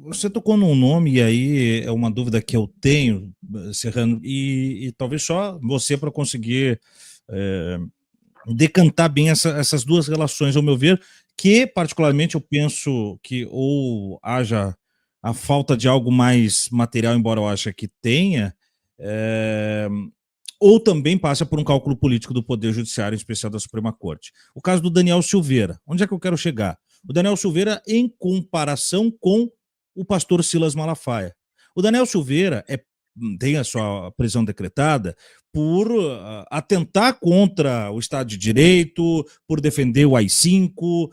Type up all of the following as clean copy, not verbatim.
Você tocou num nome, e aí é uma dúvida que eu tenho, Serrano, e talvez só você para conseguir é, decantar bem essas duas relações, ao meu ver, que particularmente eu penso que ou haja a falta de algo mais material, embora eu ache que tenha, é, ou também passa por um cálculo político do Poder Judiciário, em especial da Suprema Corte. O caso do Daniel Silveira. Onde é que eu quero chegar? O Daniel Silveira, em comparação com o pastor Silas Malafaia. O Daniel Silveira tem a sua prisão decretada por atentar contra o Estado de Direito, por defender o AI-5,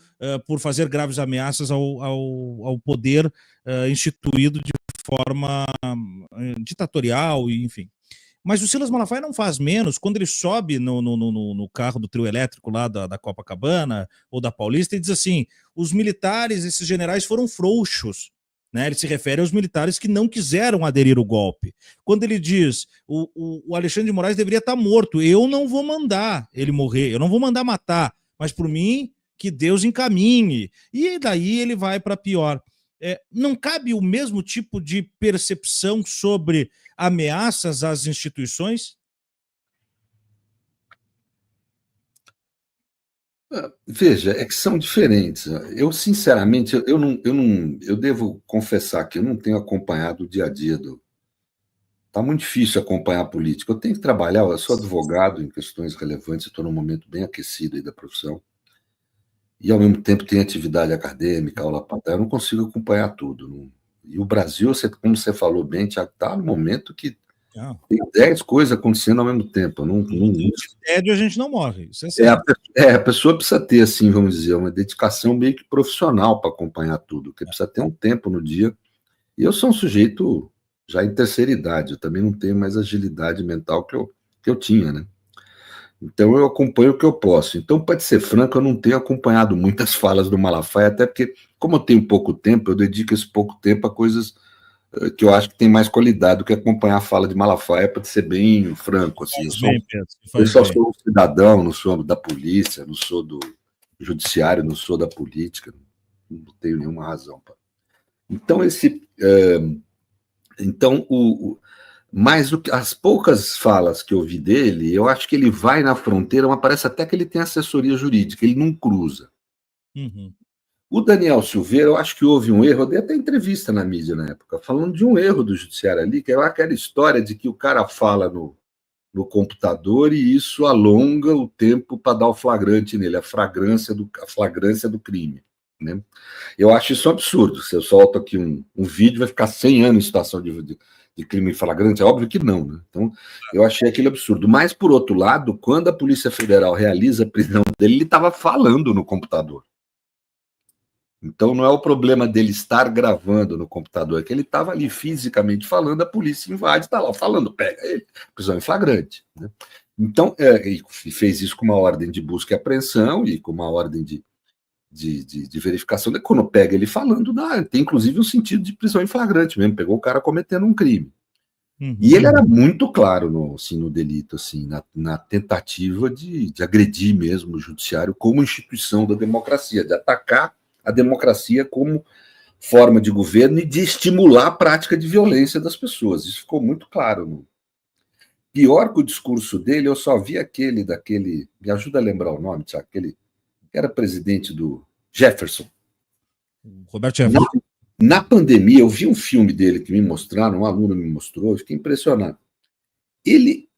por fazer graves ameaças ao poder instituído de forma ditatorial, enfim. Mas o Silas Malafaia não faz menos quando ele sobe no carro do trio elétrico lá da Copacabana ou da Paulista e diz assim: os militares, esses generais foram frouxos. Né? Ele se refere aos militares que não quiseram aderir ao golpe. Quando ele diz o Alexandre de Moraes deveria estar morto, eu não vou mandar ele morrer, eu não vou mandar matar, mas por mim que Deus encaminhe. E daí ele vai para pior. Não cabe o mesmo tipo de percepção sobre ameaças às instituições? Veja, é que são diferentes. Eu, sinceramente, eu devo confessar que eu não tenho acompanhado o dia a dia do. Está muito difícil acompanhar a política. Eu tenho que trabalhar, eu sou advogado em questões relevantes, estou num momento bem aquecido aí da profissão. E, ao mesmo tempo, tem atividade acadêmica, aula para dar, eu não consigo acompanhar tudo. E o Brasil, como você falou bem, Tiago, está no momento que tem 10 coisas acontecendo ao mesmo tempo. De tédio a gente não morre, isso é certo. certo. A pessoa precisa ter, assim, vamos dizer, uma dedicação meio que profissional para acompanhar tudo, porque precisa ter um tempo no dia. E eu sou um sujeito já em terceira idade, eu também não tenho mais agilidade mental que eu tinha, né? Então eu acompanho o que eu posso. Então, para ser franco, eu não tenho acompanhado muitas falas do Malafaia, até porque, como eu tenho pouco tempo, eu dedico esse pouco tempo a coisas que eu acho que tem mais qualidade do que acompanhar a fala de Malafaia, para ser bem franco. Assim, eu só sou um cidadão, não sou da polícia, não sou do judiciário, não sou da política, não tenho nenhuma razão. Então, mas as poucas falas que eu vi dele, eu acho que ele vai na fronteira, mas parece até que ele tem assessoria jurídica, ele não cruza. Uhum. O Daniel Silveira, eu acho que houve um erro, eu dei até entrevista na mídia na época, falando de um erro do judiciário ali, que é aquela história de que o cara fala no computador e isso alonga o tempo para dar o flagrante nele, a flagrância do crime. Né? Eu acho isso um absurdo. Se eu solto aqui um vídeo, vai ficar 100 anos em situação de crime flagrante? É óbvio que não. Né? Então, eu achei aquilo absurdo. Mas, por outro lado, quando a Polícia Federal realiza a prisão dele, ele estava falando no computador. Então, não é o problema dele estar gravando no computador, é que ele estava ali fisicamente falando, a polícia invade, está lá falando, pega ele, prisão em flagrante. Né? Então, e fez isso com uma ordem de busca e apreensão e com uma ordem de verificação. Quando pega ele falando, tem inclusive um sentido de prisão em flagrante mesmo, pegou o cara cometendo um crime. Uhum. E ele era muito claro no delito, assim, na tentativa de agredir mesmo o judiciário como instituição da democracia, de atacar a democracia como forma de governo e de estimular a prática de violência das pessoas. Isso ficou muito claro. Pior que o discurso dele, eu só vi daquele, me ajuda a lembrar o nome, Tiago, aquele que era presidente do Jefferson. Roberto Jefferson. Na pandemia, eu vi um filme dele que me mostraram, um aluno me mostrou, eu fiquei impressionado. Ele,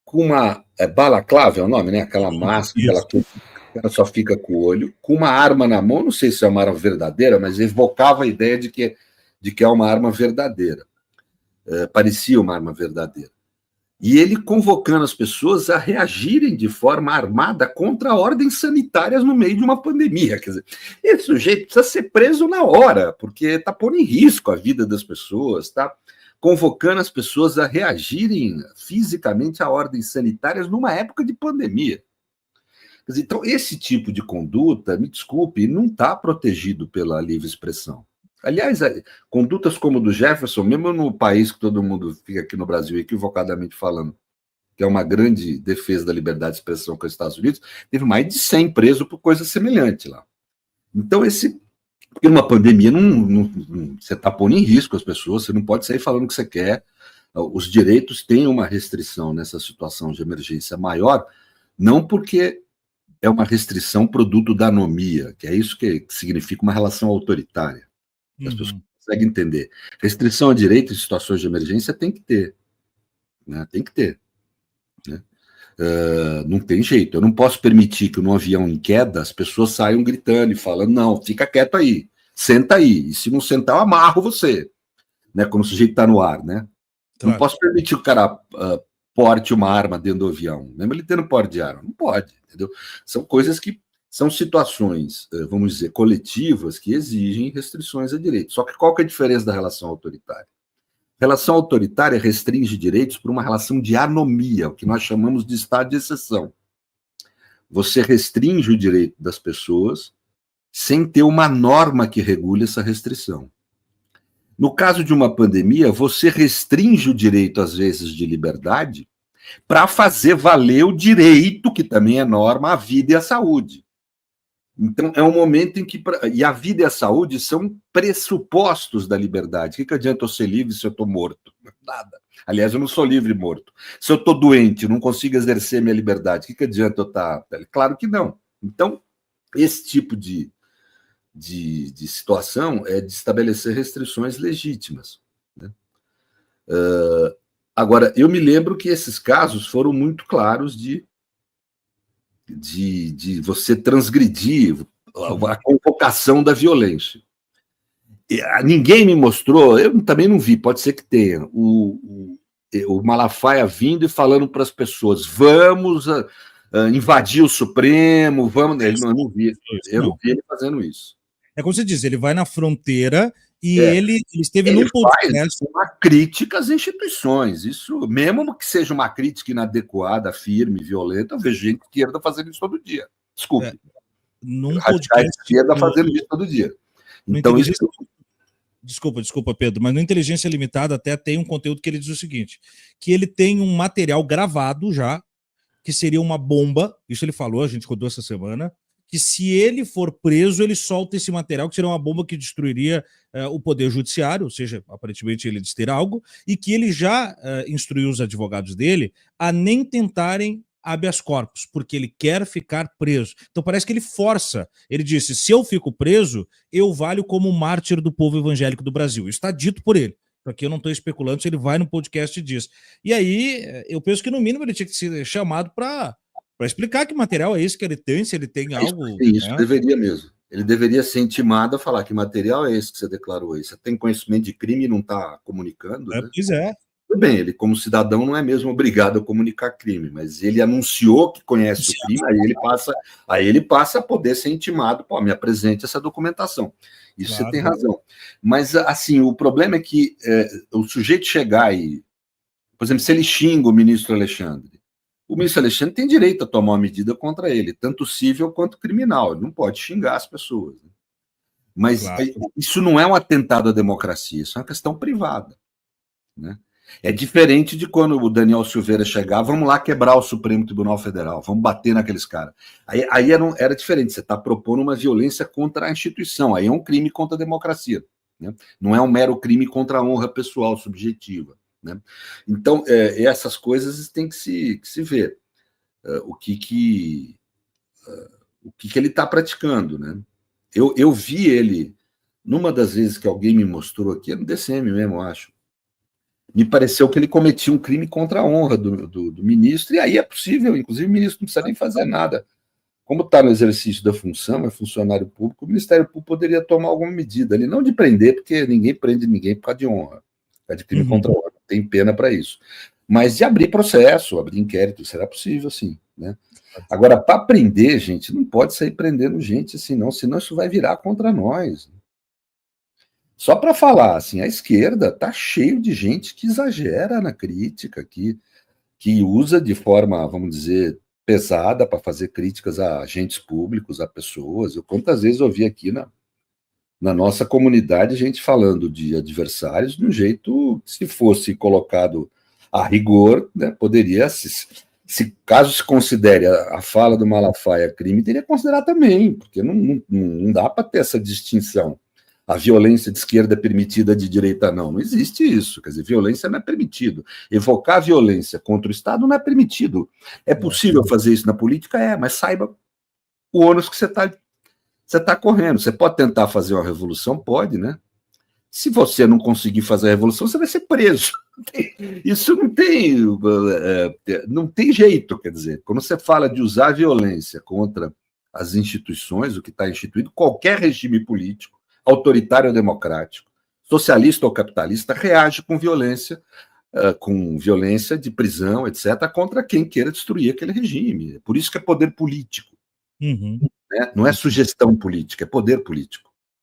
com uma balaclava, é o nome, né? Aquela máscara, ela só fica com o olho, com uma arma na mão, não sei se é uma arma verdadeira, mas evocava a ideia de que é uma arma verdadeira. Parecia uma arma verdadeira. E ele convocando as pessoas a reagirem de forma armada contra ordens sanitárias no meio de uma pandemia. Quer dizer, esse sujeito precisa ser preso na hora, porque está pondo em risco a vida das pessoas, está convocando as pessoas a reagirem fisicamente a ordens sanitárias numa época de pandemia. Quer dizer, então, esse tipo de conduta, me desculpe, não está protegido pela livre expressão. Aliás, condutas como o do Jefferson, mesmo no país que todo mundo fica aqui no Brasil equivocadamente falando, que é uma grande defesa da liberdade de expressão com os Estados Unidos, teve mais de 100 presos por coisa semelhante lá. Então, esse Porque numa pandemia você está pondo em risco as pessoas, você não pode sair falando o que você quer. Os direitos têm uma restrição nessa situação de emergência maior, não porque é uma restrição produto da anomia, que é isso que significa uma relação autoritária. As pessoas conseguem entender. Restrição a direito em situações de emergência tem que ter. Né? Tem que ter. Né? Não tem jeito. Eu não posso permitir que num avião em queda as pessoas saiam gritando e falando, não, fica quieto aí, senta aí. E se não sentar, eu amarro você. Né? Quando o sujeito está no ar, né? Claro. Não posso permitir que o cara porte uma arma dentro do avião, mesmo ele tendo porte de arma. Não pode, entendeu? São coisas que são situações, vamos dizer, coletivas que exigem restrições a direitos. Só que qual que é a diferença da relação autoritária? A relação autoritária restringe direitos por uma relação de anomia, o que nós chamamos de estado de exceção. Você restringe o direito das pessoas sem ter uma norma que regule essa restrição. No caso de uma pandemia, você restringe o direito, às vezes, de liberdade para fazer valer o direito, que também é norma, à vida e à saúde. Então, é um momento em que... E a vida e a saúde são pressupostos da liberdade. O que adianta eu ser livre se eu estou morto? Nada. Aliás, eu não sou livre morto. Se eu estou doente, não consigo exercer minha liberdade, o que adianta eu estar... Claro que não. Então, esse tipo de situação é de estabelecer restrições legítimas. Né? Agora, eu me lembro que esses casos foram muito claros de você transgredir a convocação da violência. Ninguém me mostrou, eu também não vi, pode ser que tenha, o Malafaia vindo e falando para as pessoas, vamos invadir o Supremo, vamos... Eu não vi ele fazendo isso. É como você diz, ele vai na fronteira e ele esteve num podcast. Faz uma crítica às instituições. Isso, mesmo que seja uma crítica inadequada, firme, violenta, eu vejo gente de esquerda fazendo isso todo dia. Desculpe. Num podcast de esquerda fazendo isso todo dia. Então, isso... Desculpa, Pedro, mas no Inteligência Limitada até tem um conteúdo que ele diz o seguinte, que ele tem um material gravado já, que seria uma bomba, isso ele falou, a gente rodou essa semana, que se ele for preso, ele solta esse material, que seria uma bomba que destruiria o poder judiciário, ou seja, aparentemente ele diz ter algo, e que ele já instruiu os advogados dele a nem tentarem habeas corpus, porque ele quer ficar preso. Então parece que ele força. Ele disse, se eu fico preso, eu valho como mártir do povo evangélico do Brasil. Isso está dito por ele. Aqui eu não estou especulando se ele vai no podcast e diz. E aí, eu penso que no mínimo ele tinha que ser chamado para explicar que material é esse que ele tem, se ele tem algo... Isso, né? Deveria mesmo. Ele deveria ser intimado a falar que material é esse que você declarou aí. Você tem conhecimento de crime e não está comunicando? Né? Pois é. Tudo bem, ele como cidadão não é mesmo obrigado a comunicar crime, mas ele anunciou que conhece o crime, aí ele passa a poder ser intimado, pô, me apresente essa documentação. Isso claro. Você tem razão. Mas, assim, o problema é que o sujeito chegar e... Por exemplo, se ele xinga o ministro Alexandre tem direito a tomar uma medida contra ele, tanto civil quanto criminal. Ele não pode xingar as pessoas. Né? Mas claro. Isso não é um atentado à democracia, isso é uma questão privada. Né? É diferente de quando o Daniel Silveira chegar, vamos lá quebrar o Supremo Tribunal Federal, vamos bater naqueles caras. Aí era diferente, você está propondo uma violência contra a instituição, aí é um crime contra a democracia. Né? Não é um mero crime contra a honra pessoal, subjetiva. Né? Então, essas coisas tem que se ver. O que ele está praticando. Né? Eu vi ele, numa das vezes que alguém me mostrou aqui, no DCM mesmo, eu acho, me pareceu que ele cometia um crime contra a honra do ministro, e aí é possível, inclusive o ministro não precisa nem fazer nada. Como está no exercício da função, é funcionário público, o Ministério Público poderia tomar alguma medida ali, não de prender, porque ninguém prende ninguém por causa de honra, por causa de crime contra a honra, tem pena para isso. Mas de abrir processo, abrir inquérito, será possível, sim. Né? Agora, para prender, gente, não pode sair prendendo gente assim, não, senão isso vai virar contra nós. Só para falar, assim, a esquerda está cheio de gente que exagera na crítica, que usa de forma, vamos dizer, pesada para fazer críticas a agentes públicos, a pessoas. Quantas vezes eu vi aqui na nossa comunidade gente falando de adversários de um jeito, se fosse colocado a rigor, né, poderia, caso se considere a fala do Malafaia crime, teria que considerar também, porque não dá para ter essa distinção. a violência de esquerda é permitida, de direita não. Não existe isso. Quer dizer, violência não é permitido. Evocar violência contra o Estado não é permitido. É possível fazer isso na política? É, mas saiba o ônus que você está correndo. Você pode tentar fazer uma revolução? Pode, né? Se você não conseguir fazer a revolução, você vai ser preso. Isso não tem jeito, quer dizer. Quando você fala de usar violência contra as instituições, o que está instituído, qualquer regime político, autoritário ou democrático, socialista ou capitalista, reage com violência de prisão, etc., contra quem queira destruir aquele regime. Por isso que é poder político. Uhum. Né? Não é sugestão política, é poder político.